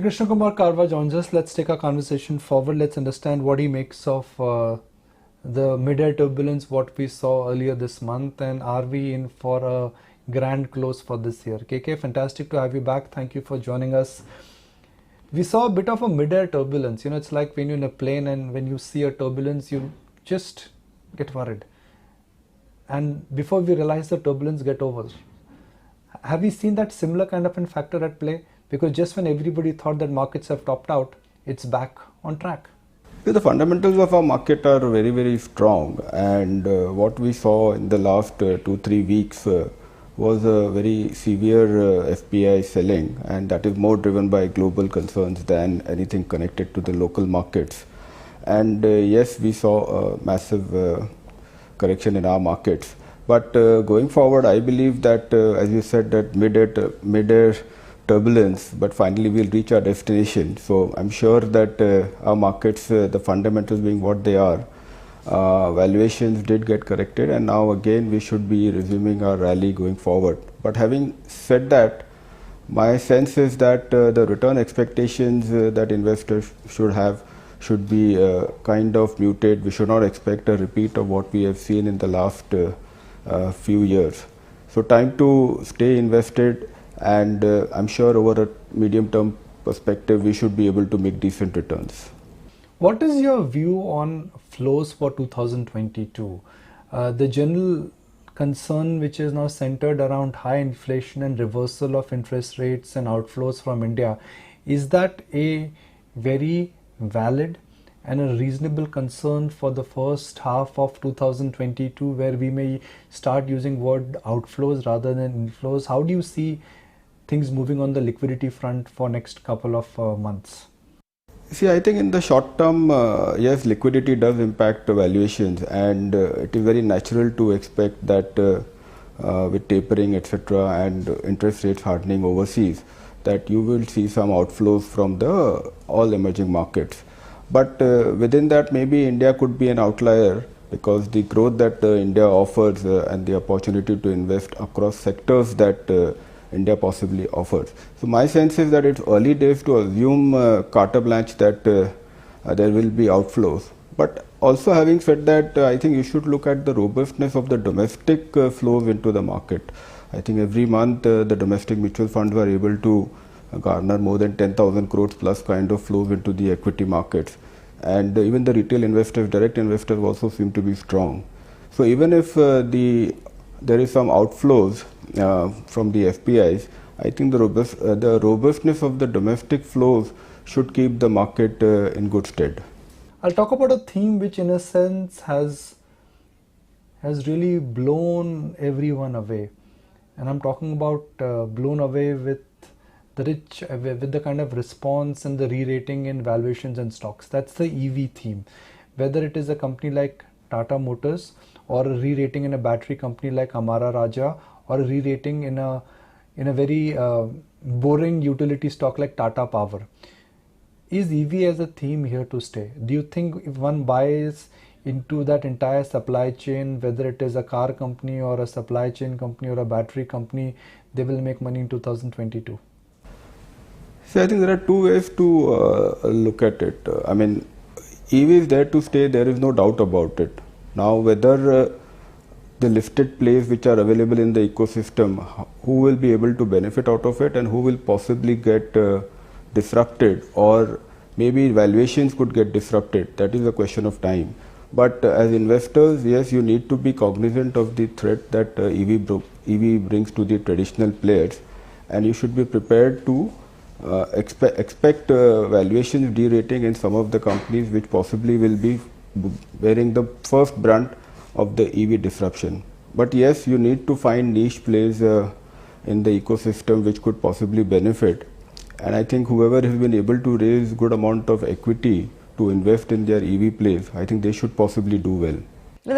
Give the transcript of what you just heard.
Krishna Kumar Karwa joins us. Let's take our conversation forward. Let's understand what he makes of the mid-air turbulence, what we saw earlier this month, and are we in for a grand close for this year? KK, fantastic to have you back. Thank you for joining us. We saw a bit of a mid-air turbulence. You know, it's like when you're in a plane and when you see a turbulence, you just get worried. And before we realize the turbulence get over. Have we seen that similar kind of a factor at play? Because just when everybody thought that markets have topped out, it's back on track. The fundamentals of our market are very, very strong, and what we saw in the last 2-3 weeks was a very severe FPI selling, and that is more driven by global concerns than anything connected to the local markets. And yes, we saw a massive correction in our markets. But going forward, I believe that, as you said, that mid-air turbulence, but finally we'll reach our destination. So I'm sure that our markets, the fundamentals being what they are, valuations did get corrected, and now again we should be resuming our rally going forward. But having said that, my sense is that the return expectations that investors should have should be kind of muted. We should not expect a repeat of what we have seen in the last few years. So time to stay invested, and I'm sure over a medium term perspective we should be able to make decent returns. What is your view on flows for 2022? The general concern which is now centered around high inflation and reversal of interest rates and outflows from India, is that a very valid and a reasonable concern for the first half of 2022, where we may start using word outflows rather than inflows? How do you see things moving on the liquidity front for next couple of months? See, I think in the short term, yes, liquidity does impact valuations, and it is very natural to expect that with tapering, etc., and interest rates hardening overseas, that you will see some outflows from the all emerging markets. But within that, maybe India could be an outlier, because the growth that India offers and the opportunity to invest across sectors that India possibly offers. So my sense is that it's early days to assume carte blanche that there will be outflows. But also, having said that, I think you should look at the robustness of the domestic flows into the market. I think every month the domestic mutual funds were able to garner more than 10,000 crores plus kind of flows into the equity markets, and even the retail investors, direct investors also seem to be strong. So even if there is some outflows from the FPIs, I think the robustness of the domestic flows should keep the market in good stead. I'll talk about a theme which in a sense has really blown everyone away, and I'm talking about blown away with the kind of response and the re-rating in valuations and stocks. That's the EV theme. Whether it is a company like Tata Motors, or a re-rating in a battery company like Amara Raja, or a re-rating in a very boring utility stock like Tata Power. Is EV as a theme here to stay? Do you think if one buys into that entire supply chain, whether it is a car company or a supply chain company or a battery company, they will make money in 2022? See, I think there are two ways to look at it. I mean, EV is there to stay, there is no doubt about it. Now, whether the listed plays which are available in the ecosystem, who will be able to benefit out of it and who will possibly get disrupted, or maybe valuations could get disrupted, that is a question of time. But as investors, yes, you need to be cognizant of the threat that EV brings to the traditional players, and you should be prepared to expect valuations derating in some of the companies which possibly will be bearing the first brunt of the EV disruption. But yes, you need to find niche plays in the ecosystem which could possibly benefit, and I think whoever has been able to raise good amount of equity to invest in their EV plays, I think they should possibly do well.